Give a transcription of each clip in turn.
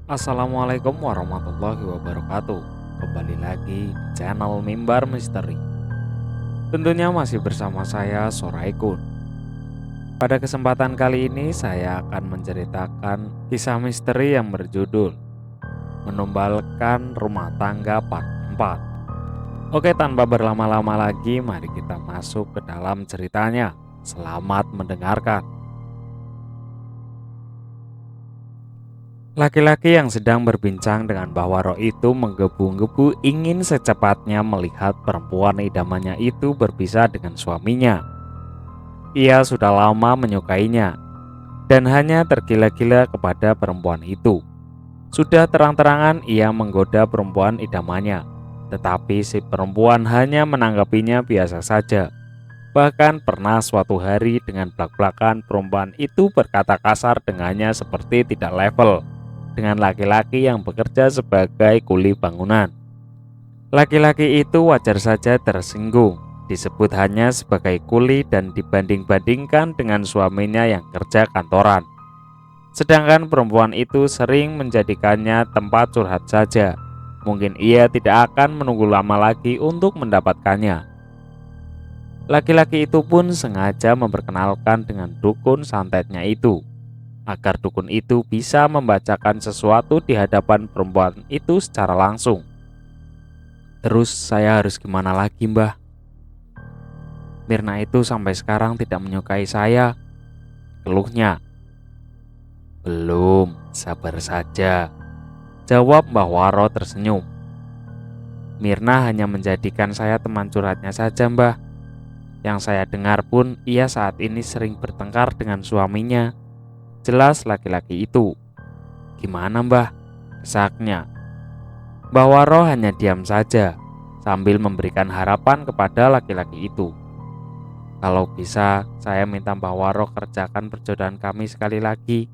Assalamualaikum warahmatullahi wabarakatuh. Kembali lagi di channel Mimbar Misteri. Tentunya masih bersama saya Soraikun. Pada kesempatan kali ini saya akan menceritakan kisah misteri yang berjudul Menumbalkan Rumah Tangga Part 4. Oke, tanpa berlama-lama lagi, mari kita masuk ke dalam ceritanya. Selamat mendengarkan. Laki-laki yang sedang berbincang dengan Mbah Waro itu menggebu-gebu ingin secepatnya melihat perempuan idamannya itu berpisah dengan suaminya. Ia sudah lama menyukainya dan hanya tergila-gila kepada perempuan itu. Sudah terang-terangan ia menggoda perempuan idamannya, tetapi si perempuan hanya menanggapinya biasa saja. Bahkan pernah suatu hari dengan belak-belakan perempuan itu berkata kasar dengannya seperti tidak level dengan laki-laki yang bekerja sebagai kuli bangunan. Laki-laki itu wajar saja tersinggung, disebut hanya sebagai kuli dan dibanding-bandingkan dengan suaminya yang kerja kantoran. Sedangkan perempuan itu sering menjadikannya tempat curhat saja. Mungkin ia tidak akan menunggu lama lagi untuk mendapatkannya. Laki-laki itu pun sengaja memperkenalkan dengan dukun santetnya itu, agar dukun itu bisa membacakan sesuatu di hadapan perempuan itu secara langsung. Terus saya harus gimana lagi, Mbah? Mirna itu sampai sekarang tidak menyukai saya, keluhnya. Belum, sabar saja, jawab Mbah Waro tersenyum. Mirna hanya menjadikan saya teman curhatnya saja, Mbah. Yang saya dengar pun ia saat ini sering bertengkar dengan suaminya. Jelas laki-laki itu. Gimana, Mbah? Desaknya. Mbah Waro hanya diam saja sambil memberikan harapan kepada laki-laki itu. Kalau bisa saya minta Mbah Waro kerjakan perjodohan kami sekali lagi,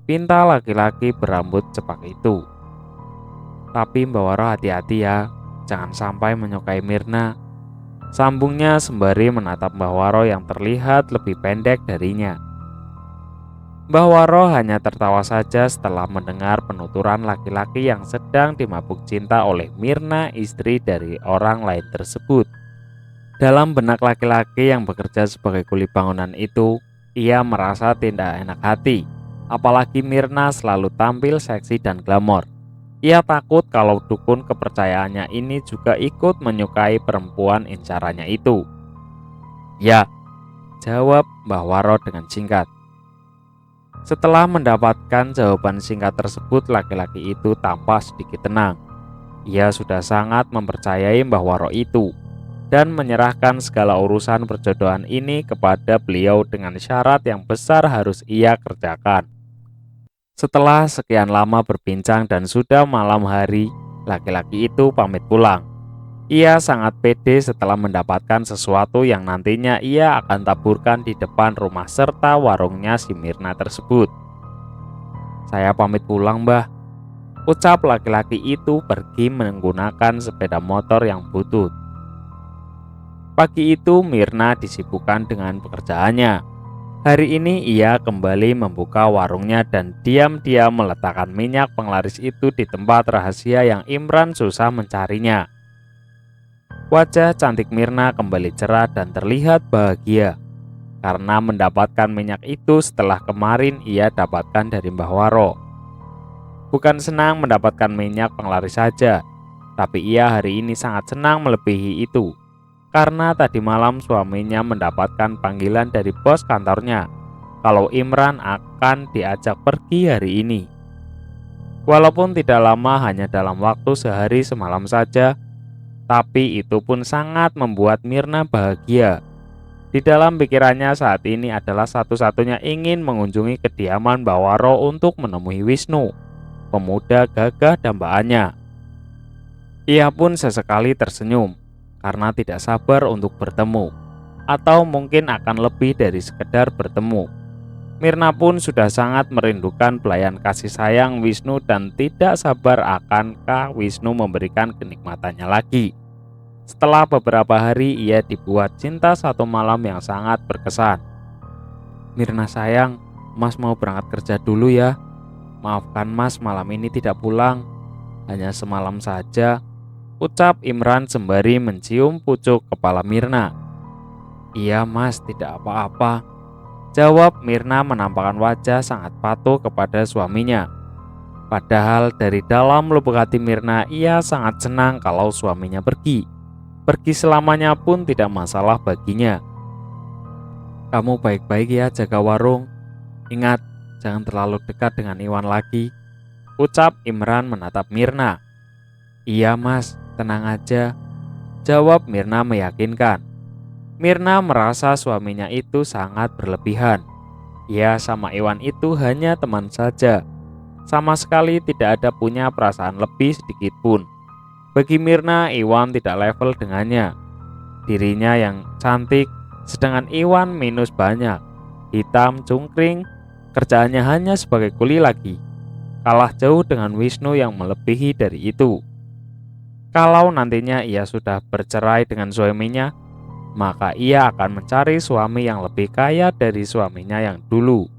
pinta laki-laki berambut cepak itu. Tapi Mbah Waro hati-hati ya, jangan sampai menyukai Mirna, sambungnya sembari menatap Mbah Waro yang terlihat lebih pendek darinya. Mbah Waro hanya tertawa saja setelah mendengar penuturan laki-laki yang sedang dimabuk cinta oleh Mirna, istri dari orang lain tersebut. Dalam benak laki-laki yang bekerja sebagai kuli bangunan itu, ia merasa tidak enak hati. Apalagi Mirna selalu tampil seksi dan glamor. Ia takut kalau dukun kepercayaannya ini juga ikut menyukai perempuan incarannya itu. Ya, jawab Mbah Waro dengan singkat. Setelah mendapatkan jawaban singkat tersebut, laki-laki itu tampak sedikit tenang. Ia sudah sangat mempercayai Mbah Waro itu dan menyerahkan segala urusan perjodohan ini kepada beliau dengan syarat yang besar harus ia kerjakan. Setelah sekian lama berbincang dan sudah malam hari, laki-laki itu pamit pulang. Ia sangat pede setelah mendapatkan sesuatu yang nantinya ia akan taburkan di depan rumah serta warungnya si Mirna tersebut. Saya pamit pulang, Mbah, ucap laki-laki itu pergi menggunakan sepeda motor yang butut. Pagi itu Mirna disibukkan dengan pekerjaannya. Hari ini ia kembali membuka warungnya dan diam-diam meletakkan minyak penglaris itu di tempat rahasia yang Imran susah mencarinya. Wajah cantik Mirna kembali cerah dan terlihat bahagia karena mendapatkan minyak itu setelah kemarin ia dapatkan dari Mbah Waro. Bukan senang mendapatkan minyak penglaris saja, tapi ia hari ini sangat senang melebihi itu karena tadi malam suaminya mendapatkan panggilan dari bos kantornya kalau Imran akan diajak pergi hari ini. Walaupun tidak lama, hanya dalam waktu sehari semalam saja, tapi itu pun sangat membuat Mirna bahagia. Di dalam pikirannya saat ini adalah satu-satunya ingin mengunjungi kediaman Mbah Waro untuk menemui Wisnu, pemuda gagah dambaannya. Ia pun sesekali tersenyum karena tidak sabar untuk bertemu, atau mungkin akan lebih dari sekedar bertemu. Mirna pun sudah sangat merindukan pelayan kasih sayang Wisnu dan tidak sabar akankah Wisnu memberikan kenikmatannya lagi. Setelah beberapa hari ia dibuat cinta satu malam yang sangat berkesan. Mirna sayang, Mas mau berangkat kerja dulu ya, Maafkan Mas, malam ini tidak pulang, hanya semalam saja, ucap Imran sembari mencium pucuk kepala Mirna. Iya Mas, tidak apa-apa, jawab Mirna menampakkan wajah sangat patuh kepada suaminya. Padahal dari dalam lubuk hati Mirna ia sangat senang kalau suaminya pergi. Pergi selamanya pun tidak masalah baginya. Kamu baik-baik ya jaga warung. Ingat, jangan terlalu dekat dengan Iwan lagi, ucap Imran menatap Mirna. Iya Mas, tenang aja, jawab Mirna meyakinkan. Mirna merasa suaminya itu sangat berlebihan. Ia sama Iwan itu hanya teman saja. Sama sekali tidak ada punya perasaan lebih sedikit pun. Bagi Mirna, Iwan tidak level dengannya. Dirinya yang cantik, sedangkan Iwan minus banyak. Hitam, cungkring, kerjaannya hanya sebagai kuli lagi. Kalah jauh dengan Wisnu yang melebihi dari itu. Kalau nantinya ia sudah bercerai dengan suaminya, maka ia akan mencari suami yang lebih kaya dari suaminya yang dulu.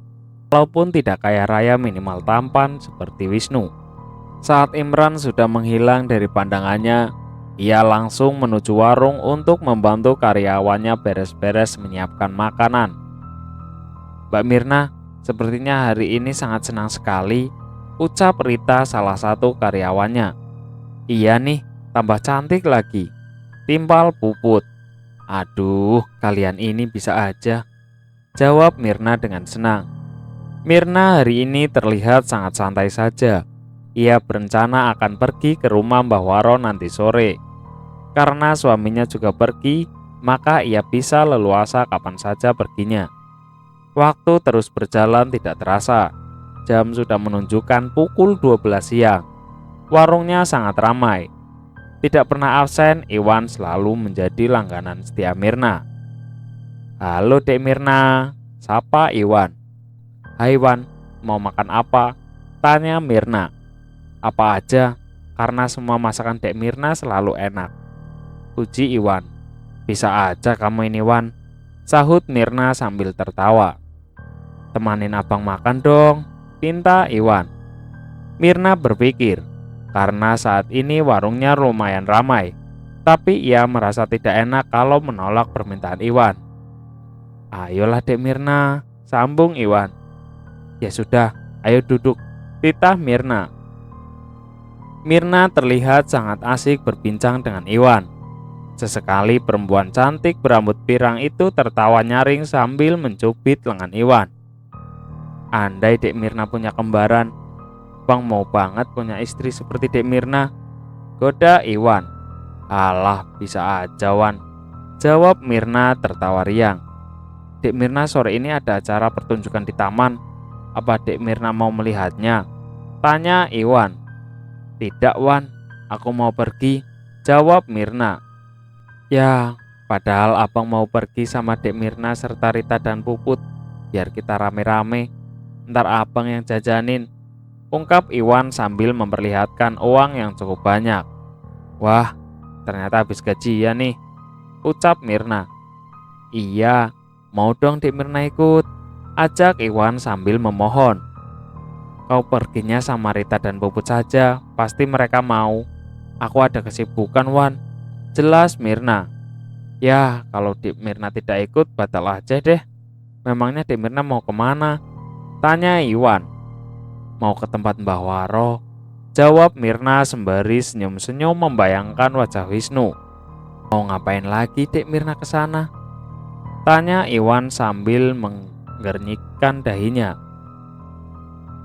Walaupun tidak kaya raya, minimal tampan seperti Wisnu. Saat Imran sudah menghilang dari pandangannya, ia langsung menuju warung untuk membantu karyawannya beres-beres menyiapkan makanan. Mbak Mirna, sepertinya hari ini sangat senang sekali, ucap Rita salah satu karyawannya. Iya nih, tambah cantik lagi, timpal Puput. Aduh, kalian ini bisa aja, jawab Mirna dengan senang. Mirna hari ini terlihat sangat santai saja. Ia berencana akan pergi ke rumah Mbah Waro nanti sore. Karena suaminya juga pergi, maka ia bisa leluasa kapan saja perginya. Waktu terus berjalan tidak terasa. Jam sudah menunjukkan pukul 12 siang. Warungnya sangat ramai. Tidak pernah absen, Iwan selalu menjadi langganan setia Mirna. Halo Dek Mirna, sapa Iwan. Hai Wan, mau makan apa? Tanya Mirna. Apa aja, karena semua masakan Dek Mirna selalu enak, puji Iwan. Bisa aja kamu ini Wan, sahut Mirna sambil tertawa. Temanin abang makan dong, pinta Iwan. Mirna berpikir, karena saat ini warungnya lumayan ramai, tapi ia merasa tidak enak kalau menolak permintaan Iwan. Ayolah Dek Mirna, sambung Iwan. Ya sudah, ayo duduk, titah Mirna. Mirna terlihat sangat asik berbincang dengan Iwan. Sesekali perempuan cantik berambut pirang itu tertawa nyaring sambil mencubit lengan Iwan. Andai Dek Mirna punya kembaran, Bang mau banget punya istri seperti Dek Mirna, goda Iwan. Alah, bisa aja Wan, jawab Mirna tertawa riang. Dek Mirna sore ini ada acara pertunjukan di taman. Apa Dek Mirna mau melihatnya? Tanya Iwan. Tidak Wan, aku mau pergi, jawab Mirna. Ya, padahal abang mau pergi sama Dek Mirna serta Rita dan Puput. Biar kita rame-rame, ntar abang yang jajanin, ungkap Iwan sambil memperlihatkan uang yang cukup banyak. Wah, ternyata habis gajian nih, ucap Mirna. Iya, mau dong Dek Mirna ikut, ajak Iwan sambil memohon. Kau perginya sama Rita dan Puput saja, pasti mereka mau. Aku ada kesibukan Wan, jelas Mirna. Ya, kalau Dek Mirna tidak ikut, batal aja deh. Memangnya Dek Mirna mau kemana? Tanya Iwan. Mau ke tempat Mbah Waro, jawab Mirna sembari senyum-senyum membayangkan wajah Wisnu. Mau ngapain lagi Dek Mirna ke sana? Tanya Iwan sambil menggernyikkan dahinya.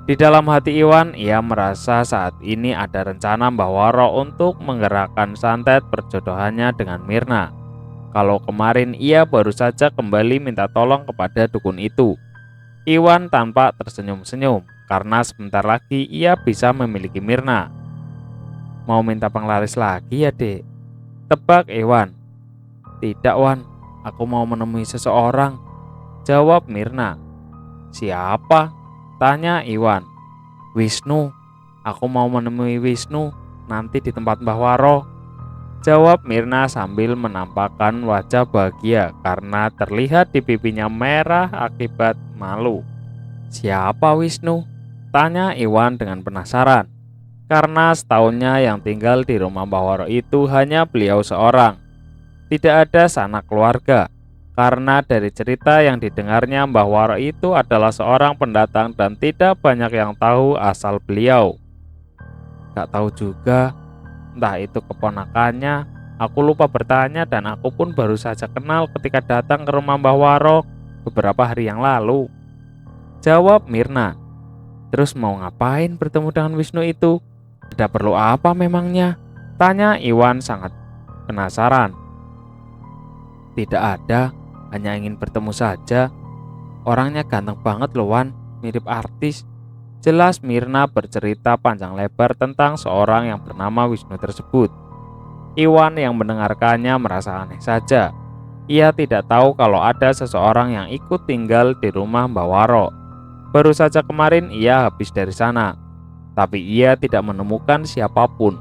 Di dalam hati Iwan, ia merasa saat ini ada rencana Mbah Waro untuk menggerakkan santet perjodohannya dengan Mirna. Kalau kemarin ia baru saja kembali minta tolong kepada dukun itu. Iwan tampak tersenyum-senyum karena sebentar lagi ia bisa memiliki Mirna. Mau minta penglaris lagi ya Dek? Tebak Iwan. Tidak Wan, aku mau menemui seseorang, jawab Mirna. Siapa? Tanya Iwan. Wisnu, aku mau menemui Wisnu nanti di tempat Mbah Waro, jawab Mirna sambil menampakkan wajah bahagia karena terlihat di pipinya merah akibat malu. Siapa Wisnu? Tanya Iwan dengan penasaran. Karena setahunnya yang tinggal di rumah Mbah Waro itu hanya beliau seorang. Tidak ada sanak keluarga. Karena dari cerita yang didengarnya, Mbah Waro itu adalah seorang pendatang dan tidak banyak yang tahu asal beliau. Gak tahu juga, entah itu keponakannya. Aku lupa bertanya dan aku pun baru saja kenal ketika datang ke rumah Mbah Waro beberapa hari yang lalu, jawab Mirna. Terus mau ngapain bertemu dengan Wisnu itu? Ada perlu apa memangnya? Tanya Iwan sangat penasaran. Tidak ada, hanya ingin bertemu saja. Orangnya ganteng banget loh Wan, mirip artis. Jelas Mirna bercerita panjang lebar tentang seorang yang bernama Wisnu tersebut. Iwan yang mendengarkannya merasa aneh saja. Ia tidak tahu kalau ada seseorang yang ikut tinggal di rumah Mbah Waro. Baru saja kemarin ia habis dari sana, tapi ia tidak menemukan siapapun.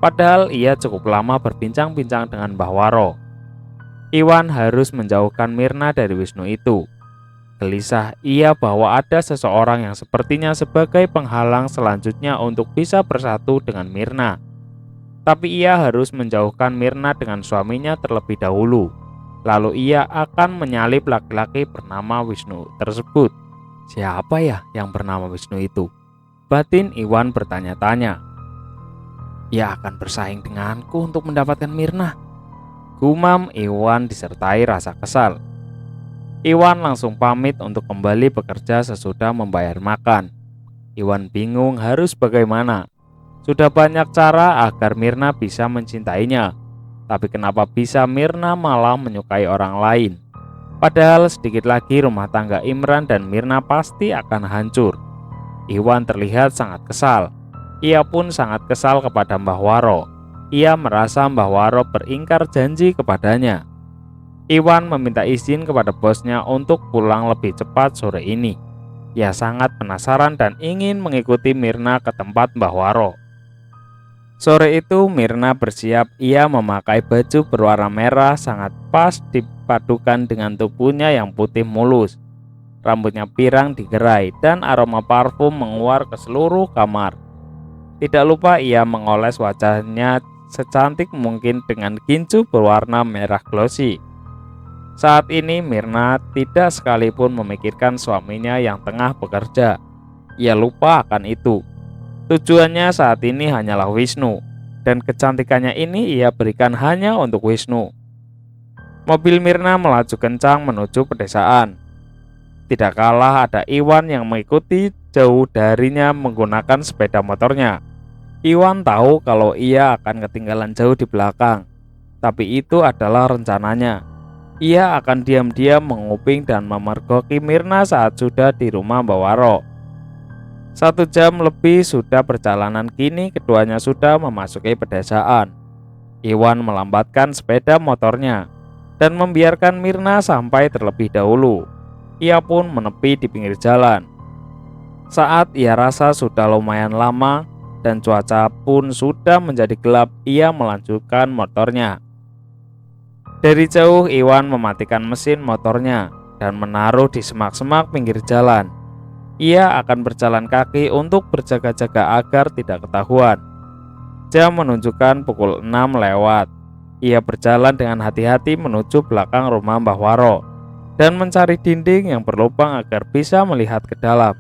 Padahal ia cukup lama berbincang-bincang dengan Mbah Waro. Iwan harus menjauhkan Mirna dari Wisnu itu. Gelisah ia bahwa ada seseorang yang sepertinya sebagai penghalang selanjutnya untuk bisa bersatu dengan Mirna. Tapi ia harus menjauhkan Mirna dengan suaminya terlebih dahulu. Lalu ia akan menyalip laki-laki bernama Wisnu tersebut. Siapa ya yang bernama Wisnu itu? Batin Iwan bertanya-tanya. Ia akan bersaing denganku untuk mendapatkan Mirna, gumam Iwan disertai rasa kesal. Iwan langsung pamit untuk kembali bekerja sesudah membayar makan. Iwan bingung harus bagaimana. Sudah banyak cara agar Mirna bisa mencintainya, tapi kenapa bisa Mirna malah menyukai orang lain? Padahal sedikit lagi rumah tangga Imran dan Mirna pasti akan hancur. Iwan terlihat sangat kesal. Ia pun sangat kesal kepada Mbah Waro. Ia merasa Mbah Waro beringkar janji kepadanya. Iwan meminta izin kepada bosnya untuk pulang lebih cepat sore ini. Ia sangat penasaran dan ingin mengikuti Mirna ke tempat Mbah Waro. Sore itu Mirna bersiap. Ia memakai baju berwarna merah sangat pas dipadukan dengan tubuhnya yang putih mulus. Rambutnya pirang digerai dan aroma parfum menguar ke seluruh kamar. Tidak lupa ia mengoles wajahnya secantik mungkin dengan gincu berwarna merah glossy. Saat ini Mirna tidak sekalipun memikirkan suaminya yang tengah bekerja. Ia lupa akan itu. Tujuannya saat ini hanyalah Wisnu, dan kecantikannya ini ia berikan hanya untuk Wisnu. Mobil Mirna melaju kencang menuju pedesaan. Tidak kalah ada Iwan yang mengikuti jauh darinya menggunakan sepeda motornya. Iwan tahu kalau ia akan ketinggalan jauh di belakang, tapi itu adalah rencananya. Ia akan diam-diam menguping dan memergoki Mirna saat sudah di rumah Mbah Waro. 1 jam lebih sudah perjalanan, kini keduanya sudah memasuki pedesaan. Iwan melambatkan sepeda motornya dan membiarkan Mirna sampai terlebih dahulu. Ia pun menepi di pinggir jalan. Saat ia rasa sudah lumayan lama dan cuaca pun sudah menjadi gelap, ia melanjutkan motornya. Dari jauh Iwan mematikan mesin motornya dan menaruh di semak-semak pinggir jalan. Ia akan berjalan kaki untuk berjaga-jaga agar tidak ketahuan. Jam menunjukkan pukul 6 lewat. Ia berjalan dengan hati-hati menuju belakang rumah Mbah Waro dan mencari dinding yang berlubang agar bisa melihat ke dalam.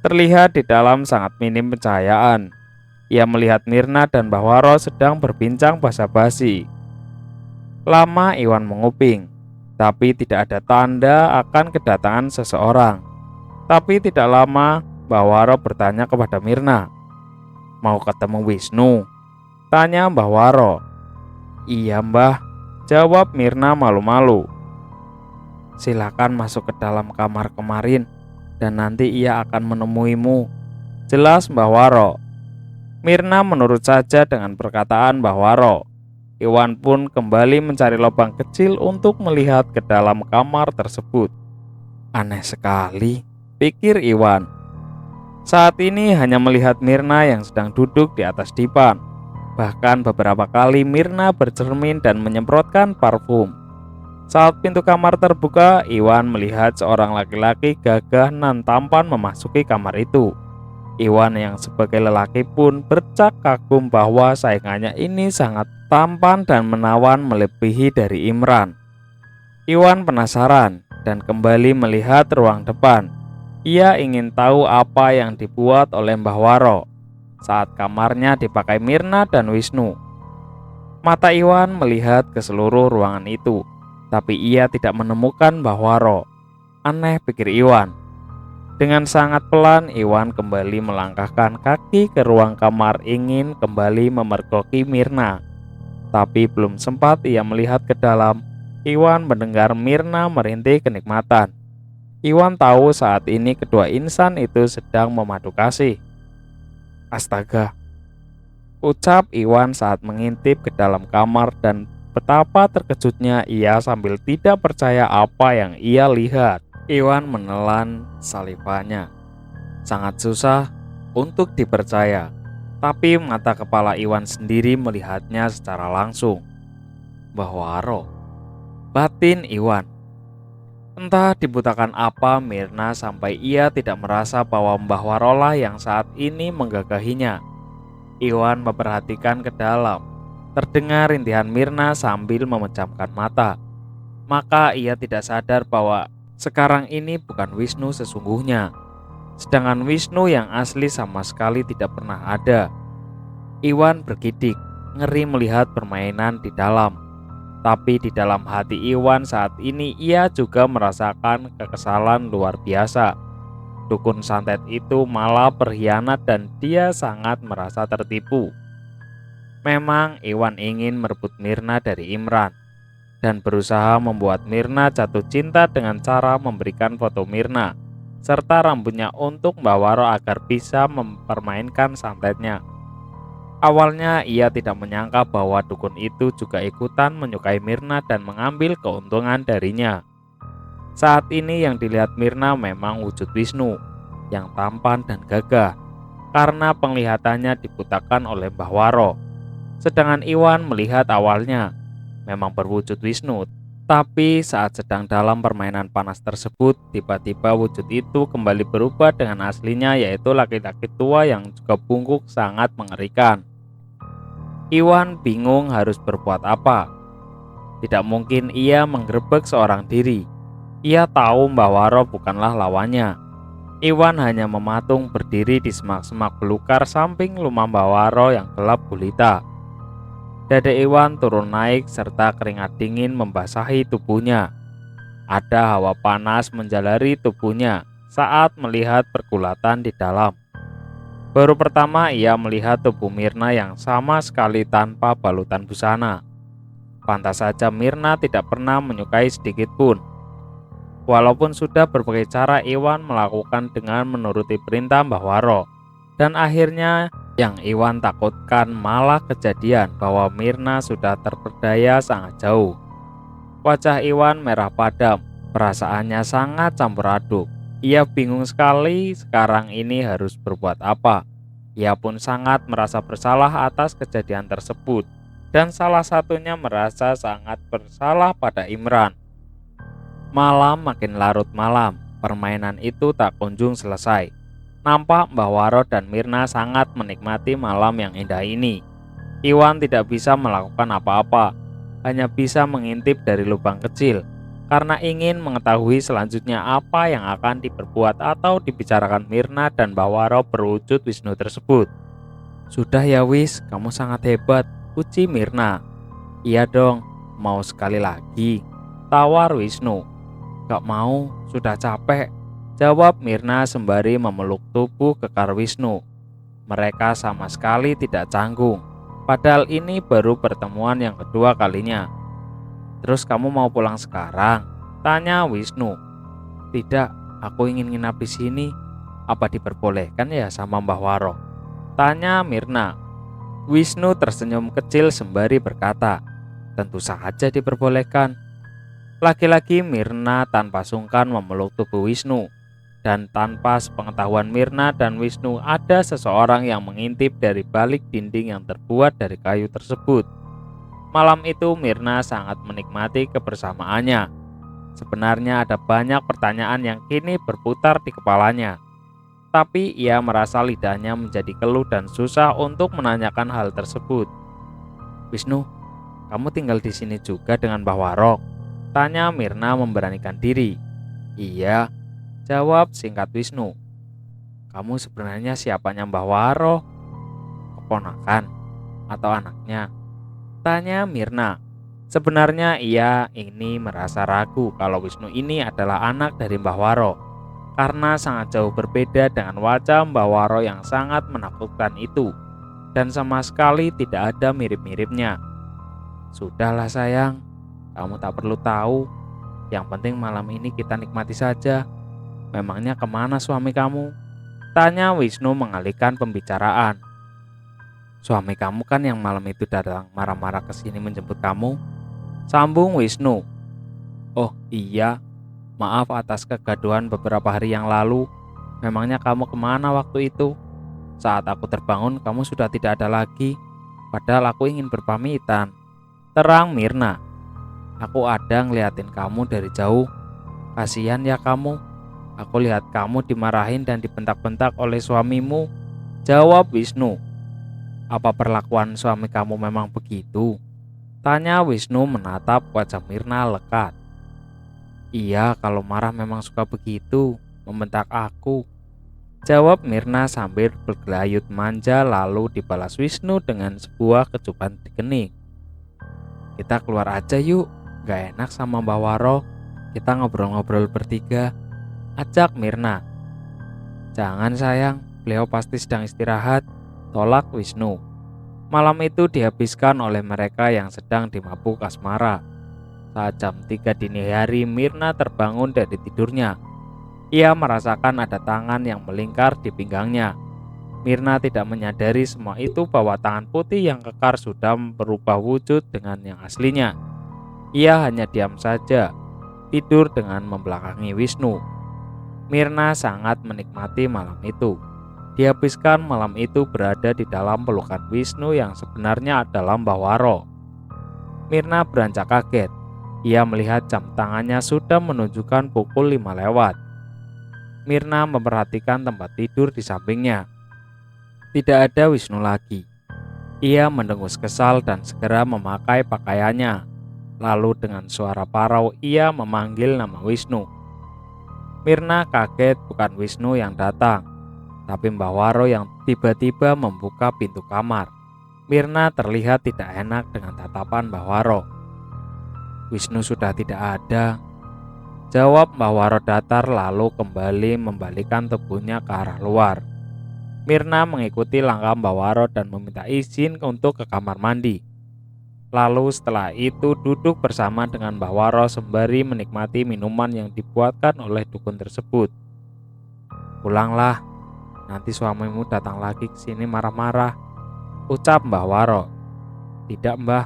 Terlihat di dalam sangat minim pencahayaan. Ia melihat Mirna dan Mbah Waro sedang berbincang basa-basi. Lama Iwan menguping, tapi tidak ada tanda akan kedatangan seseorang. Tapi tidak lama Mbah Waro bertanya kepada Mirna. Mau ketemu Wisnu? Tanya Mbah Waro. Iya Mbah, jawab Mirna malu-malu. Silakan masuk ke dalam kamar kemarin dan nanti ia akan menemuimu, jelas Mbah Waro. Mirna menurut saja dengan perkataan Mbah Waro. Iwan pun kembali mencari lubang kecil untuk melihat ke dalam kamar tersebut. Aneh sekali, pikir Iwan. Saat ini hanya melihat Mirna yang sedang duduk di atas dipan. Bahkan beberapa kali Mirna bercermin dan menyemprotkan parfum. Saat pintu kamar terbuka, Iwan melihat seorang laki-laki gagah nan tampan memasuki kamar itu. Iwan yang sebagai lelaki pun bercak kagum bahwa saingannya ini sangat tampan dan menawan melebihi dari Imran. Iwan penasaran dan kembali melihat ruang depan. Ia ingin tahu apa yang dibuat oleh Mbah Waro saat kamarnya dipakai Mirna dan Wisnu. Mata Iwan melihat ke seluruh ruangan itu, tapi ia tidak menemukan Mbah Waro. Aneh, pikir Iwan. Dengan sangat pelan, Iwan kembali melangkahkan kaki ke ruang kamar ingin kembali memergoki Mirna. Tapi belum sempat ia melihat ke dalam, Iwan mendengar Mirna merintih kenikmatan. Iwan tahu saat ini kedua insan itu sedang memadu kasih. Astaga, ucap Iwan saat mengintip ke dalam kamar dan betapa terkejutnya ia sambil tidak percaya apa yang ia lihat. Iwan menelan salivanya. Sangat susah untuk dipercaya, tapi mata kepala Iwan sendiri melihatnya secara langsung. Mbah Waro, batin Iwan. Entah dibutakan apa Mirna sampai ia tidak merasa bahwa Mbah Warolah yang saat ini menggagahinya. Iwan memperhatikan ke dalam. Terdengar rintihan Mirna sambil memejamkan mata. Maka ia tidak sadar bahwa sekarang ini bukan Wisnu sesungguhnya. Sedangkan Wisnu yang asli sama sekali tidak pernah ada. Iwan bergidik, ngeri melihat permainan di dalam. Tapi di dalam hati Iwan saat ini ia juga merasakan kekesalan luar biasa. Dukun santet itu malah berkhianat dan dia sangat merasa tertipu. Memang Iwan ingin merebut Mirna dari Imran dan berusaha membuat Mirna jatuh cinta dengan cara memberikan foto Mirna serta rambutnya untuk Mbah Waro agar bisa mempermainkan santetnya. Awalnya ia tidak menyangka bahwa dukun itu juga ikutan menyukai Mirna dan mengambil keuntungan darinya. Saat ini yang dilihat Mirna memang wujud Wisnu yang tampan dan gagah karena penglihatannya dibutakan oleh Mbah Waro. Sedangkan Iwan melihat awalnya memang berwujud Wisnu, tapi saat sedang dalam permainan panas tersebut, tiba-tiba wujud itu kembali berubah dengan aslinya, yaitu laki-laki tua yang juga bungkuk sangat mengerikan. Iwan bingung harus berbuat apa. Tidak mungkin ia menggerebek seorang diri. Ia tahu Mbah Waro bukanlah lawannya. Iwan hanya mematung berdiri di semak-semak belukar samping rumah Mbah Waro yang gelap gulita. Dada Iwan turun naik serta keringat dingin membasahi tubuhnya. Ada hawa panas menjalari tubuhnya saat melihat pergulatan di dalam. Baru pertama ia melihat tubuh Mirna yang sama sekali tanpa balutan busana. Pantas saja Mirna tidak pernah menyukai sedikit pun. Walaupun sudah berbagai cara Iwan melakukan dengan menuruti perintah Mbah Waro. Dan akhirnya yang Iwan takutkan malah kejadian bahwa Mirna sudah terperdaya sangat jauh. Wajah Iwan merah padam, perasaannya sangat campur aduk. Ia bingung sekali sekarang ini harus berbuat apa. Ia pun sangat merasa bersalah atas kejadian tersebut. Dan salah satunya merasa sangat bersalah pada Imran. Malam makin larut malam, permainan itu tak kunjung selesai. Nampak Mbah Waro dan Mirna sangat menikmati malam yang indah ini. Iwan tidak bisa melakukan apa-apa, hanya bisa mengintip dari lubang kecil. Karena ingin mengetahui selanjutnya apa yang akan diperbuat atau dibicarakan Mirna dan Mbah Waro berwujud Wisnu tersebut. Sudah ya Wis, kamu sangat hebat, puji Mirna. Iya dong, mau sekali lagi, tawar Wisnu. Gak mau, sudah capek, jawab Mirna sembari memeluk tubuh kekar Wisnu. Mereka sama sekali tidak canggung, padahal ini baru pertemuan yang kedua kalinya. Terus kamu mau pulang sekarang? Tanya Wisnu. Tidak, aku ingin nginap di sini. Apa diperbolehkan ya sama Mbah Waro? Tanya Mirna. Wisnu tersenyum kecil sembari berkata, tentu saja diperbolehkan. Laki-laki Mirna tanpa sungkan memeluk tubuh Wisnu. Dan tanpa sepengetahuan Mirna dan Wisnu ada seseorang yang mengintip dari balik dinding yang terbuat dari kayu tersebut. Malam itu Mirna sangat menikmati kebersamaannya. Sebenarnya ada banyak pertanyaan yang kini berputar di kepalanya, tapi ia merasa lidahnya menjadi keluh dan susah untuk menanyakan hal tersebut. "Wisnu, kamu tinggal di sini juga dengan Mbah Warok?" tanya Mirna memberanikan diri. "Iya," jawab singkat Wisnu. "Kamu sebenarnya siapanya Mbah Warok? Keponakan atau anaknya?" tanya Mirna. Sebenarnya ia ini merasa ragu kalau Wisnu ini adalah anak dari Mbah Waro, karena sangat jauh berbeda dengan wajah Mbah Waro yang sangat menakutkan itu, dan sama sekali tidak ada mirip-miripnya. "Sudahlah sayang, kamu tak perlu tahu. Yang penting malam ini kita nikmati saja. Memangnya kemana suami kamu?" tanya Wisnu mengalihkan pembicaraan. "Suami kamu kan yang malam itu datang marah-marah ke sini menjemput kamu," sambung Wisnu. "Oh iya, maaf atas kegaduhan beberapa hari yang lalu. Memangnya kamu kemana waktu itu? Saat aku terbangun kamu sudah tidak ada lagi. Padahal aku ingin berpamitan," terang Mirna. "Aku ada ngeliatin kamu dari jauh. Kasihan ya kamu. Aku lihat kamu dimarahin dan dibentak-bentak oleh suamimu," jawab Wisnu. "Apa perlakuan suami kamu memang begitu?" tanya Wisnu menatap wajah Mirna lekat. "Iya, kalau marah memang suka begitu, membentak aku," jawab Mirna sambil bergelayut manja, lalu dibalas Wisnu dengan sebuah kecupan di kening. "Kita keluar aja yuk, gak enak sama Mbak Waro. Kita ngobrol-ngobrol bertiga," ajak Mirna. "Jangan sayang, beliau pasti sedang istirahat," tolak Wisnu. Malam itu dihabiskan oleh mereka yang sedang dimabuk asmara. Saat jam 3 dini hari, Mirna terbangun dari tidurnya. Ia merasakan ada tangan yang melingkar di pinggangnya. Mirna tidak menyadari semua itu bahwa tangan putih yang kekar sudah berubah wujud dengan yang aslinya. Ia hanya diam saja, tidur dengan membelakangi Wisnu. Mirna sangat menikmati malam itu. Dihabiskan malam itu berada di dalam pelukan Wisnu yang sebenarnya adalah Mbah Waro. Mirna beranjak kaget. Ia melihat jam tangannya sudah menunjukkan pukul 5 lewat. Mirna memperhatikan tempat tidur di sampingnya. Tidak ada Wisnu lagi. Ia mendengus kesal dan segera memakai pakaiannya. Lalu dengan suara parau ia memanggil nama Wisnu. Mirna kaget bukan Wisnu yang datang, tapi Mbah Waro yang tiba-tiba membuka pintu kamar. Mirna terlihat tidak enak dengan tatapan Mbah Waro. "Wisnu sudah tidak ada," jawab Mbah Waro datar, lalu kembali membalikkan tubuhnya ke arah luar. Mirna mengikuti langkah Mbah Waro dan meminta izin untuk ke kamar mandi. Lalu setelah itu duduk bersama dengan Mbah Waro sembari menikmati minuman yang dibuatkan oleh dukun tersebut. "Pulanglah, nanti suamimu datang lagi ke sini marah-marah," ucap Mbah Waro. "Tidak Mbah,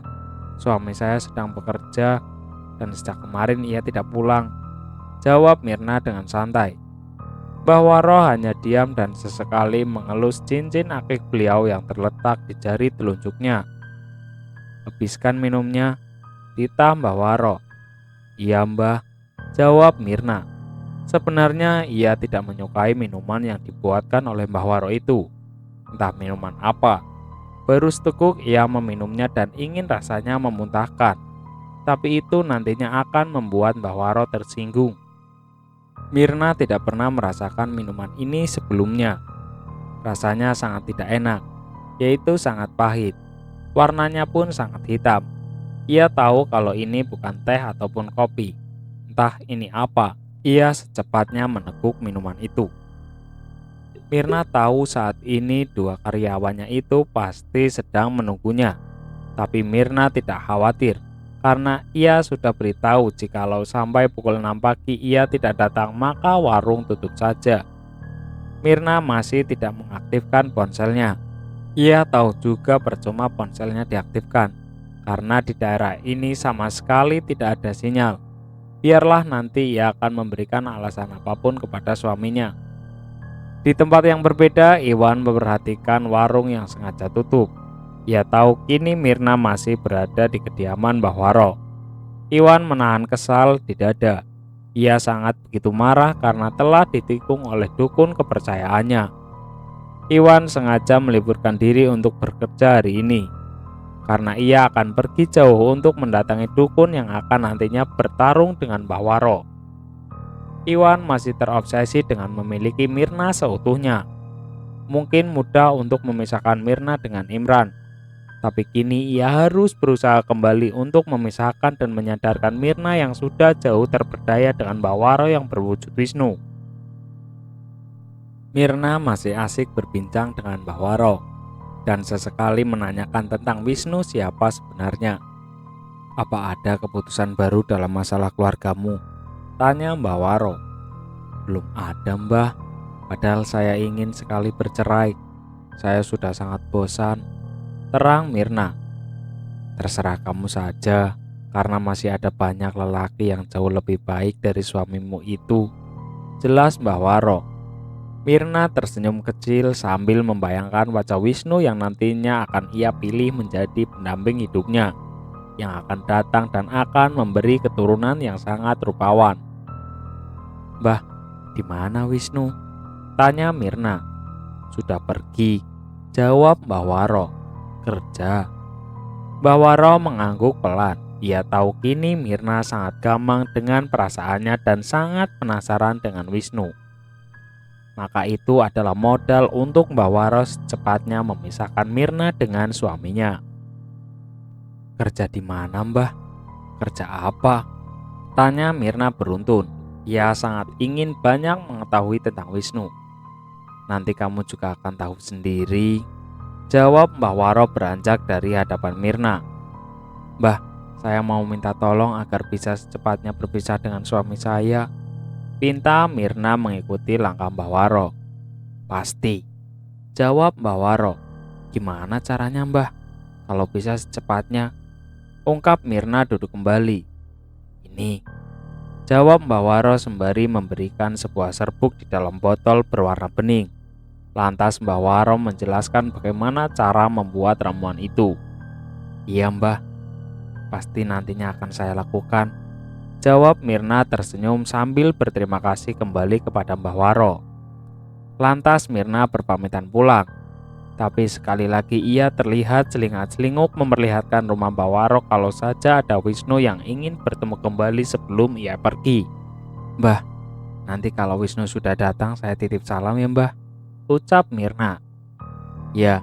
suami saya sedang bekerja dan sejak kemarin ia tidak pulang," jawab Mirna dengan santai. Mbah Waro hanya diam dan sesekali mengelus cincin akik beliau yang terletak di jari telunjuknya. "Habiskan minumnya," titah Mbah Waro. "Iya Mbah," jawab Mirna. Sebenarnya ia tidak menyukai minuman yang dibuatkan oleh Mbah Waro itu. Entah minuman apa. Baru seteguk ia meminumnya dan ingin rasanya memuntahkan. Tapi itu nantinya akan membuat Mbah Waro tersinggung. Mirna tidak pernah merasakan minuman ini sebelumnya. Rasanya sangat tidak enak, yaitu sangat pahit. Warnanya pun sangat hitam. Ia tahu kalau ini bukan teh ataupun kopi. Entah ini apa. Ia secepatnya meneguk minuman itu. Mirna tahu saat ini dua karyawannya itu pasti sedang menunggunya. Tapi Mirna tidak khawatir, karena ia sudah beritahu jikalau sampai pukul 6 pagi ia tidak datang maka warung tutup saja. Mirna masih tidak mengaktifkan ponselnya. Ia tahu juga percuma ponselnya diaktifkan, karena di daerah ini sama sekali tidak ada sinyal. Biarlah nanti ia akan memberikan alasan apapun kepada suaminya. Di tempat yang berbeda, Iwan memperhatikan warung yang sengaja tutup. Ia tahu kini Mirna masih berada di kediaman Mbah Waro. Iwan menahan kesal di dada. Ia sangat begitu marah karena telah ditikung oleh dukun kepercayaannya. Iwan sengaja meliburkan diri untuk bekerja hari ini, karena ia akan pergi jauh untuk mendatangi dukun yang akan nantinya bertarung dengan Mbah Waro. Iwan masih terobsesi dengan memiliki Mirna seutuhnya. Mungkin mudah untuk memisahkan Mirna dengan Imran, tapi kini ia harus berusaha kembali untuk memisahkan dan menyadarkan Mirna yang sudah jauh terperdaya dengan Mbah Waro yang berwujud Wisnu. Mirna masih asik berbincang dengan Mbah Waro dan sesekali menanyakan tentang Wisnu siapa sebenarnya. "Apa ada keputusan baru dalam masalah keluargamu?" tanya Mbah Waro. "Belum ada, Mbah. Padahal saya ingin sekali bercerai. Saya sudah sangat bosan," terang Mirna. "Terserah kamu saja, karena masih ada banyak lelaki yang jauh lebih baik dari suamimu itu," jelas Mbah Waro. Mirna tersenyum kecil sambil membayangkan wajah Wisnu yang nantinya akan ia pilih menjadi pendamping hidupnya, yang akan datang dan akan memberi keturunan yang sangat rupawan. "Mbah, di mana Wisnu?" tanya Mirna. "Sudah pergi," jawab Mbah Waro. "Kerja." Mbah Waro mengangguk pelan. Ia tahu kini Mirna sangat gamang dengan perasaannya dan sangat penasaran dengan Wisnu. Maka itu adalah modal untuk Mbah Waro secepatnya memisahkan Mirna dengan suaminya. "Kerja di mana, Mbah? Kerja apa?" tanya Mirna beruntun. Ia sangat ingin banyak mengetahui tentang Wisnu. "Nanti kamu juga akan tahu sendiri," jawab Mbah Waro beranjak dari hadapan Mirna. "Mbah, saya mau minta tolong agar bisa secepatnya berpisah dengan suami saya," pinta Mirna mengikuti langkah Mbah Waro. "Pasti," jawab Mbah Waro. "Gimana caranya, Mbah? Kalau bisa secepatnya," ungkap Mirna duduk kembali. "Ini," jawab Mbah Waro sembari memberikan sebuah serbuk di dalam botol berwarna bening. Lantas Mbah Waro menjelaskan bagaimana cara membuat ramuan itu. "Iya, Mbah, pasti nantinya akan saya lakukan," jawab Mirna tersenyum sambil berterima kasih kembali kepada Mbah Waro. Lantas Mirna berpamitan pulang. Tapi sekali lagi ia terlihat selingat-selinguk memperlihatkan rumah Mbah Waro kalau saja ada Wisnu yang ingin bertemu kembali sebelum ia pergi. "Mbah, nanti kalau Wisnu sudah datang saya titip salam ya, Mbah," ucap Mirna. "Ya."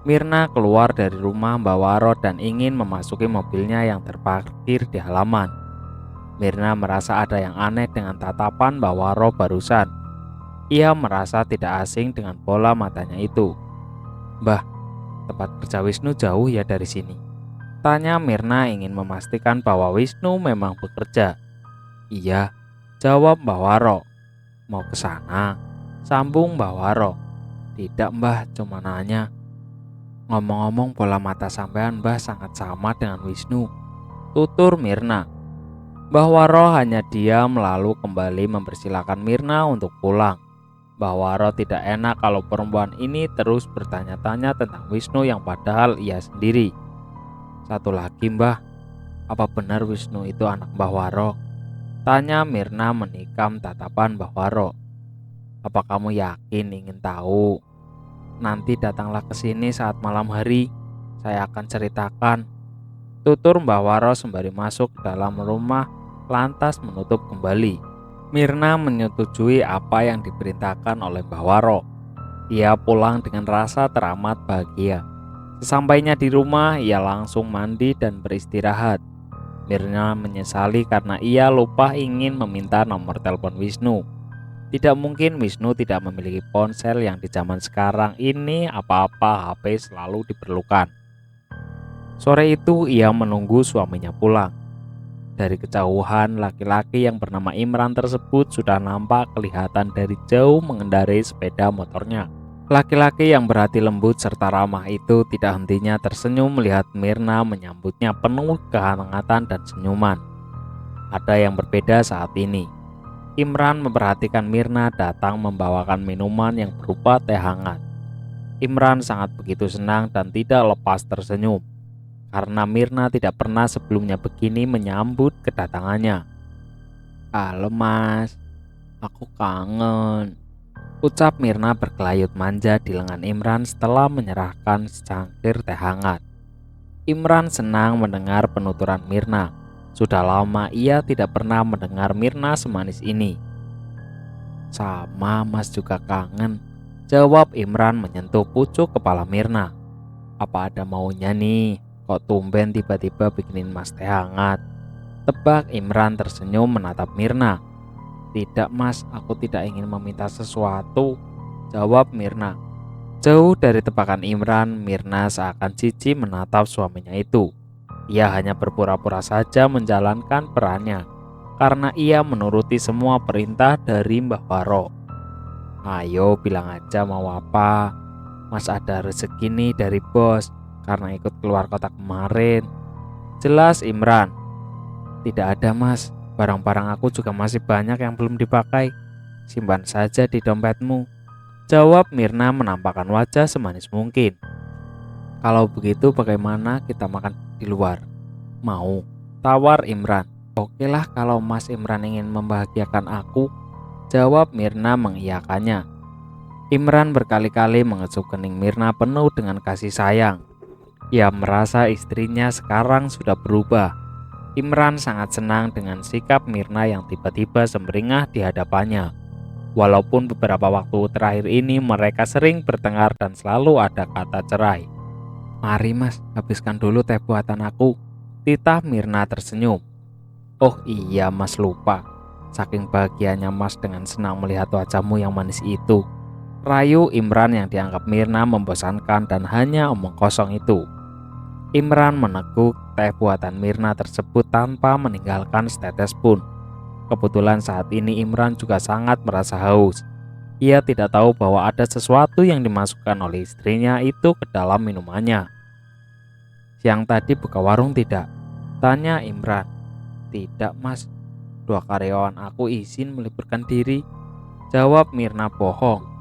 Mirna keluar dari rumah Mbah Waro dan ingin memasuki mobilnya yang terparkir di halaman. Mirna merasa ada yang aneh dengan tatapan Mbah Waro barusan. Ia merasa tidak asing dengan bola matanya itu. "Mbah, tempat kerja Wisnu jauh ya dari sini?" tanya Mirna ingin memastikan bahwa Wisnu memang bekerja. "Iya," jawab Mbah Waro. "Mau ke sana?" sambung Mbah Waro. "Tidak, Mbah, cuma nanya." "Ngomong-ngomong, bola mata sampean, Mbah, sangat sama dengan Wisnu," tutur Mirna. Mbah Waro hanya diam lalu kembali mempersilahkan Mirna untuk pulang. Mbah Waro tidak enak kalau perempuan ini terus bertanya-tanya tentang Wisnu yang padahal ia sendiri. "Satu lagi, Mbah, apa benar Wisnu itu anak Mbah Waro?" tanya Mirna menikam tatapan Mbah Waro. "Apa kamu yakin ingin tahu? Nanti datanglah ke sini saat malam hari, saya akan ceritakan," tutur Mbah Waro sembari masuk ke dalam rumah lantas menutup kembali. Mirna menyetujui apa yang diperintahkan oleh Mbah Waro. Ia pulang dengan rasa teramat bahagia. Sesampainya di rumah, ia langsung mandi dan beristirahat. Mirna menyesali karena ia lupa ingin meminta nomor telepon Wisnu. Tidak mungkin Wisnu tidak memiliki ponsel yang di zaman sekarang ini apa-apa HP selalu diperlukan. Sore itu ia menunggu suaminya pulang. Dari kejauhan, laki-laki yang bernama Imran tersebut sudah nampak kelihatan dari jauh mengendarai sepeda motornya. Laki-laki yang berhati lembut serta ramah itu tidak hentinya tersenyum melihat Mirna menyambutnya penuh kehangatan dan senyuman. Ada yang berbeda saat ini. Imran memperhatikan Mirna datang membawakan minuman yang berupa teh hangat. Imran sangat begitu senang dan tidak lepas tersenyum karena Mirna tidak pernah sebelumnya begini menyambut kedatangannya. "Halo Mas, aku kangen," ucap Mirna berkelayut manja di lengan Imran setelah menyerahkan secangkir teh hangat. Imran senang mendengar penuturan Mirna. Sudah lama ia tidak pernah mendengar Mirna semanis ini. "Sama Mas juga kangen," jawab Imran menyentuh pucuk kepala Mirna. "Apa ada maunya nih? Kok tumben tiba-tiba bikinin Mas teh hangat?" Tebak Imran tersenyum menatap Mirna. "Tidak Mas, aku tidak ingin meminta sesuatu," jawab Mirna. Jauh dari tebakan Imran, Mirna seakan jijik menatap suaminya itu. Ia hanya berpura-pura saja menjalankan perannya, karena ia menuruti semua perintah dari Mbah Waro. "Ayo bilang aja mau apa. Mas ada rezeki nih dari bos, karena ikut keluar kota kemarin," jelas Imran. "Tidak ada Mas, barang-barang aku juga masih banyak yang belum dipakai. Simpan saja di dompetmu," jawab Mirna menampakkan wajah semanis mungkin. "Kalau begitu bagaimana kita makan di luar? Mau?" tawar Imran. "Okelah kalau Mas Imran ingin membahagiakan aku," jawab Mirna mengiyakannya. Imran berkali-kali mengecup kening Mirna penuh dengan kasih sayang. Ia merasa istrinya sekarang sudah berubah. Imran sangat senang dengan sikap Mirna yang tiba-tiba sumringah di hadapannya. Walaupun beberapa waktu terakhir ini mereka sering bertengkar dan selalu ada kata cerai. "Mari Mas, habiskan dulu teh buatan aku," titah Mirna tersenyum. "Oh iya Mas, lupa. Saking bahagianya Mas dengan senang melihat wajahmu yang manis itu," rayu Imran yang dianggap Mirna membosankan dan hanya omong kosong itu. Imran meneguk teh buatan Mirna tersebut tanpa meninggalkan setetes pun. Kebetulan saat ini Imran juga sangat merasa haus. Ia tidak tahu bahwa ada sesuatu yang dimasukkan oleh istrinya itu ke dalam minumannya. "Siang tadi buka warung tidak?" tanya Imran. "Tidak Mas, 2 karyawan aku izin meliburkan diri," jawab Mirna bohong.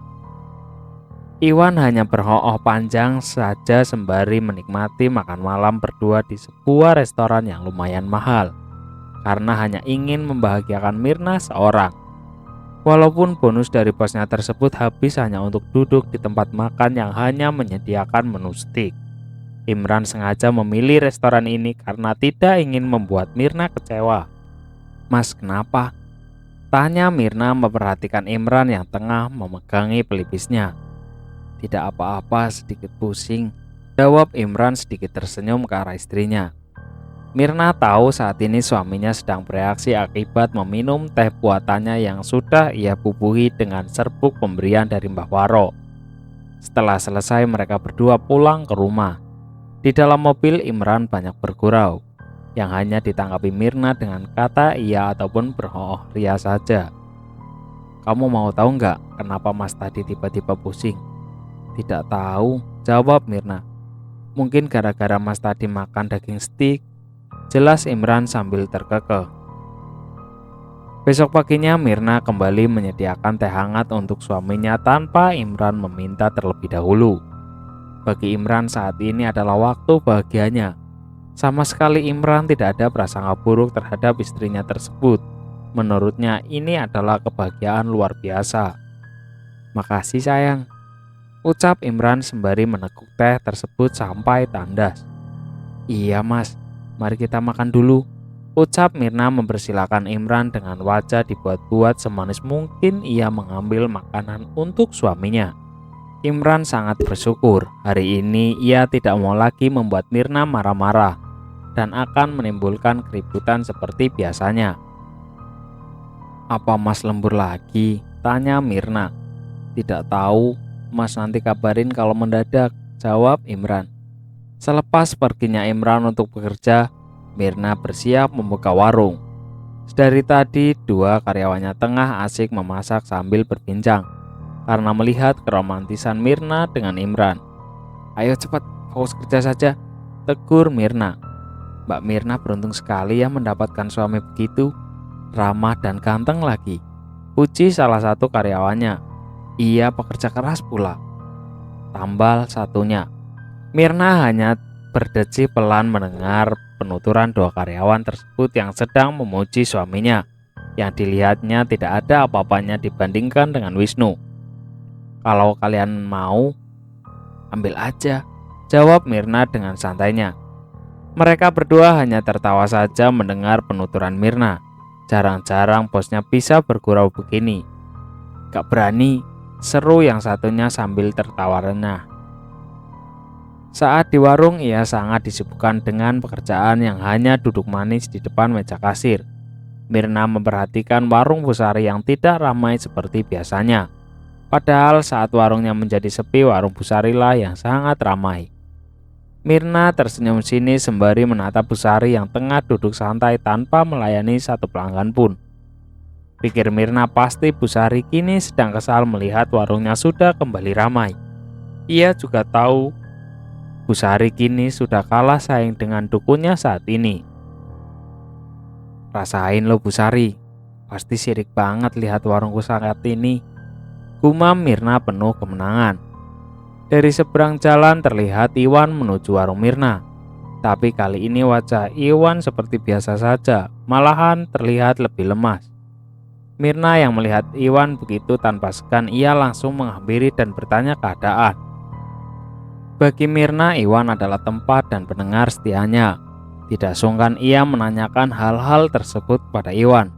Iwan hanya berhooh panjang saja sembari menikmati makan malam berdua di sebuah restoran yang lumayan mahal, karena hanya ingin membahagiakan Mirna seorang. Walaupun bonus dari bosnya tersebut habis hanya untuk duduk di tempat makan yang hanya menyediakan menu steak. Imran sengaja memilih restoran ini karena tidak ingin membuat Mirna kecewa. "Mas, kenapa?" tanya Mirna memperhatikan Imran yang tengah memegangi pelipisnya. "Tidak apa-apa, sedikit pusing," jawab Imran sedikit tersenyum ke arah istrinya. Mirna tahu saat ini suaminya sedang bereaksi akibat meminum teh buatannya yang sudah ia bubuhi dengan serbuk pemberian dari Mbah Waro. Setelah selesai mereka berdua pulang ke rumah. Di dalam mobil Imran banyak bergurau, yang hanya ditanggapi Mirna dengan kata iya ataupun berhooh ria saja. "Kamu mau tahu nggak kenapa Mas tadi tiba-tiba pusing?" "Tidak tahu," jawab Mirna. "Mungkin gara-gara Mas tadi makan daging steak," jelas Imran sambil terkekeh. Besok paginya Mirna kembali menyediakan teh hangat untuk suaminya tanpa Imran meminta terlebih dahulu. Bagi Imran saat ini adalah waktu bahagianya. Sama sekali Imran tidak ada prasangka buruk terhadap istrinya tersebut. Menurutnya ini adalah kebahagiaan luar biasa. "Makasih sayang," ucap Imran sembari meneguk teh tersebut sampai tandas. "Iya Mas, mari kita makan dulu," ucap Mirna mempersilahkan Imran dengan wajah dibuat-buat semanis mungkin ia mengambil makanan untuk suaminya. Imran sangat bersyukur hari ini ia tidak mau lagi membuat Mirna marah-marah dan akan menimbulkan keributan seperti biasanya. "Apa Mas lembur lagi?" tanya Mirna. "Tidak tahu, Mas nanti kabarin kalau mendadak," jawab Imran. Selepas perginya Imran untuk bekerja, Mirna bersiap membuka warung. Dari tadi, 2 karyawannya tengah asik memasak sambil berbincang karena melihat keromantisan Mirna dengan Imran. "Ayo cepat, fokus kerja saja," tegur Mirna. "Mbak Mirna beruntung sekali ya mendapatkan suami begitu, ramah dan ganteng lagi," puji salah satu karyawannya. "Ia pekerja keras pula." tambal satunya. Mirna hanya berdeci pelan mendengar penuturan dua karyawan tersebut yang sedang memuji suaminya, yang dilihatnya tidak ada apa-apanya dibandingkan dengan Wisnu. "Kalau kalian mau, ambil aja," jawab Mirna dengan santainya. Mereka berdua hanya tertawa saja mendengar penuturan Mirna. Jarang-jarang bosnya bisa bergurau begini. "Gak berani," seru yang satunya sambil tertawa renah. Saat di warung, ia sangat disibukkan dengan pekerjaan yang hanya duduk manis di depan meja kasir. Mirna memperhatikan warung Busari yang tidak ramai seperti biasanya. Padahal saat warungnya menjadi sepi, warung Busari lah yang sangat ramai. Mirna tersenyum sinis sembari menatap Busari yang tengah duduk santai tanpa melayani satu pelanggan pun. Pikir Mirna, pasti Busari kini sedang kesal melihat warungnya sudah kembali ramai. Ia juga tahu Busari kini sudah kalah saing dengan dukunnya saat ini. "Rasain lo Busari, pasti sirik banget lihat warungku saat ini," gumam Mirna penuh kemenangan. Dari seberang jalan terlihat Iwan menuju warung Mirna. Tapi kali ini wajah Iwan seperti biasa saja, malahan terlihat lebih lemas. Mirna yang melihat Iwan begitu tanpa segan, ia langsung menghampiri dan bertanya keadaan. Bagi Mirna, Iwan adalah tempat dan pendengar setianya. Tidak sungkan ia menanyakan hal-hal tersebut pada Iwan.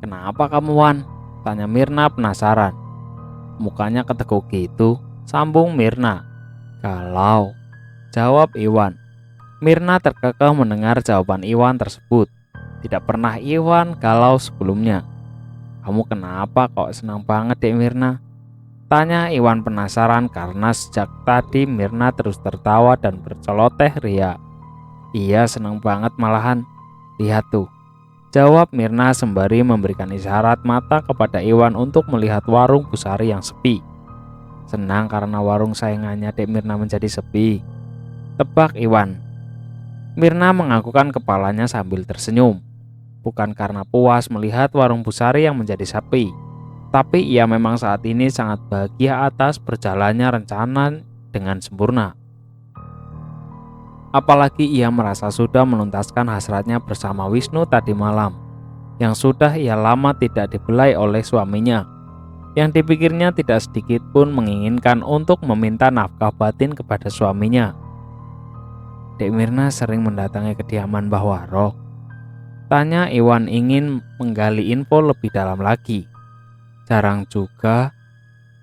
"Kenapa kamu, Wan?" tanya Mirna penasaran. "Mukanya ketekuk gitu," sambung Mirna. "Galau," jawab Iwan. Mirna terkekeh mendengar jawaban Iwan tersebut. Tidak pernah Iwan galau sebelumnya. "Kamu kenapa kok senang banget dek Mirna?" tanya Iwan penasaran karena sejak tadi Mirna terus tertawa dan berceloteh ria. "Iya senang banget malahan, lihat tuh," jawab Mirna sembari memberikan isyarat mata kepada Iwan untuk melihat warung Busari yang sepi. "Senang karena warung saingannya dek Mirna menjadi sepi," tebak Iwan. Mirna menganggukkan kepalanya sambil tersenyum. Bukan karena puas melihat warung Busari yang menjadi sepi, tapi ia memang saat ini sangat bahagia atas berjalannya rencana dengan sempurna. Apalagi ia merasa sudah menuntaskan hasratnya bersama Wisnu tadi malam, yang sudah ia lama tidak dibelai oleh suaminya. Yang dipikirnya tidak sedikit pun menginginkan untuk meminta nafkah batin kepada suaminya. "Dek Mirna sering mendatangi kediaman Mbah Waro?" tanya Iwan ingin menggali info lebih dalam lagi. "Jarang juga,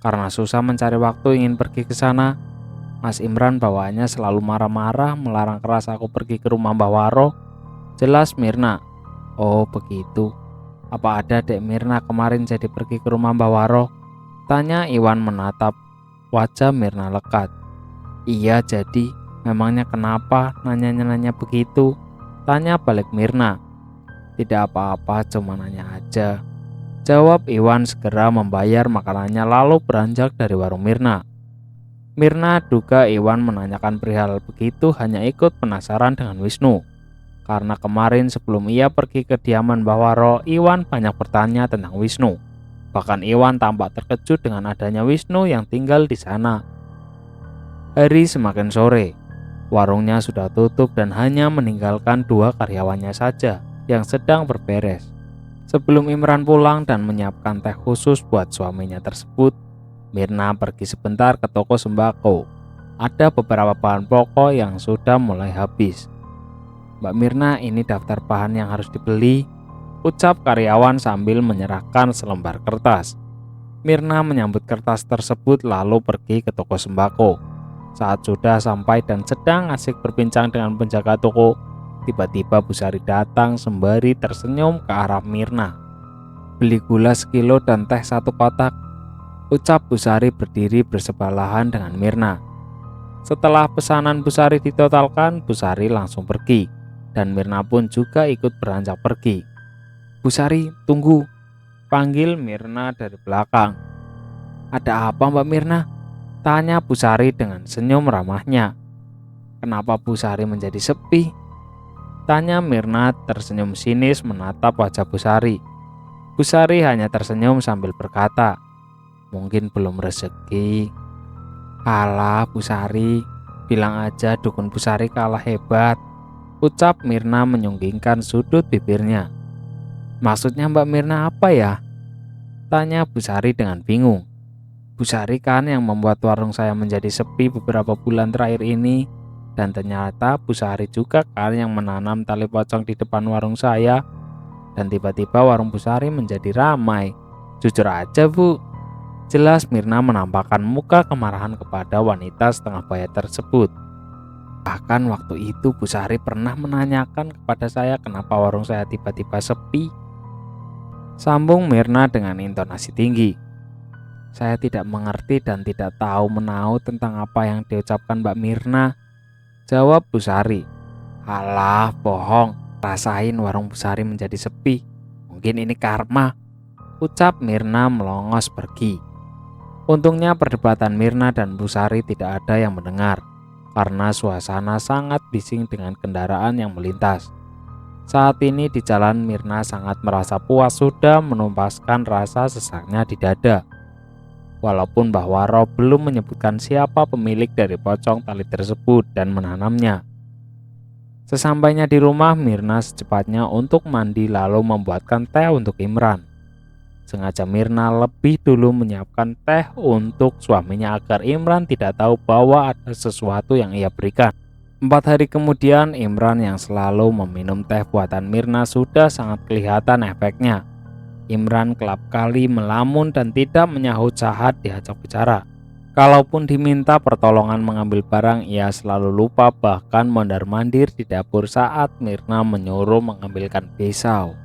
karena susah mencari waktu ingin pergi ke sana. Mas Imran bawaannya selalu marah-marah melarang keras aku pergi ke rumah Mbah Waro," jelas Mirna. "Oh begitu. Apa ada dek Mirna kemarin jadi pergi ke rumah Mbah Waro?" tanya Iwan menatap wajah Mirna lekat. "Iya jadi, memangnya kenapa nanya begitu?" tanya balik Mirna. "Tidak apa-apa, cuma nanya aja," jawab Iwan segera membayar makanannya lalu beranjak dari warung Mirna. Mirna duga Iwan menanyakan perihal begitu hanya ikut penasaran dengan Wisnu. Karena kemarin sebelum ia pergi ke kediaman Mbah Waro, Iwan banyak bertanya tentang Wisnu. Bahkan Iwan tampak terkejut dengan adanya Wisnu yang tinggal di sana. Hari semakin sore, warungnya sudah tutup dan hanya meninggalkan dua karyawannya saja yang sedang berberes. Sebelum Imran pulang dan menyiapkan teh khusus buat suaminya tersebut, Mirna pergi sebentar ke toko sembako. Ada beberapa bahan pokok yang sudah mulai habis. "Mbak Mirna, ini daftar bahan yang harus dibeli," ucap karyawan sambil menyerahkan selembar kertas. Mirna menyambut kertas tersebut lalu pergi ke toko sembako. Saat sudah sampai dan sedang asik berbincang dengan penjaga toko, tiba-tiba Busari datang sembari tersenyum ke arah Mirna. "Beli gula sekilo dan teh satu kotak," ucap Busari berdiri bersebelahan dengan Mirna. Setelah pesanan Busari ditotalkan, Busari langsung pergi. Dan Mirna pun juga ikut beranjak pergi. "Busari, tunggu," panggil Mirna dari belakang. "Ada apa Mbak Mirna?" tanya Busari dengan senyum ramahnya. "Kenapa Busari menjadi sepi?" tanya Mirna tersenyum sinis menatap wajah Busari. Busari hanya tersenyum sambil berkata, "Mungkin belum rezeki." "Alah Bu Sari, bilang aja dukun Bu Sari kalah hebat," ucap Mirna menyunggingkan sudut bibirnya. "Maksudnya Mbak Mirna apa ya?" tanya Bu Sari dengan bingung. Bu Sari kan yang membuat warung saya menjadi sepi beberapa bulan terakhir ini. Dan ternyata Bu Sari juga kan yang menanam tali pocong di depan warung saya. Dan tiba-tiba warung Bu Sari menjadi ramai. Jujur aja Bu, jelas Mirna menampakkan muka kemarahan kepada wanita setengah baya tersebut. Bahkan waktu itu Bu Sari pernah menanyakan kepada saya kenapa warung saya tiba-tiba sepi. Sambung Mirna dengan intonasi tinggi. Saya tidak mengerti dan tidak tahu menahu tentang apa yang diucapkan Mbak Mirna, jawab Bu Sari. "Alah, bohong, rasain warung Bu Sari menjadi sepi. Mungkin ini karma," ucap Mirna melongos pergi. Untungnya perdebatan Mirna dan Bu Sari tidak ada yang mendengar, karena suasana sangat bising dengan kendaraan yang melintas. Saat ini di jalan Mirna sangat merasa puas sudah menumpaskan rasa sesaknya di dada. Walaupun Mbah Waro belum menyebutkan siapa pemilik dari pocong tali tersebut dan menanamnya. Sesampainya di rumah, Mirna secepatnya untuk mandi lalu membuatkan teh untuk Imran. Sengaja Mirna lebih dulu menyiapkan teh untuk suaminya agar Imran tidak tahu bahwa ada sesuatu yang ia berikan. 4 hari kemudian, Imran yang selalu meminum teh buatan Mirna sudah sangat kelihatan efeknya. Imran kelap kali melamun dan tidak menyahut saat diajak bicara. Kalaupun diminta pertolongan mengambil barang, ia selalu lupa, bahkan mondar-mandir di dapur saat Mirna menyuruh mengambilkan pisau.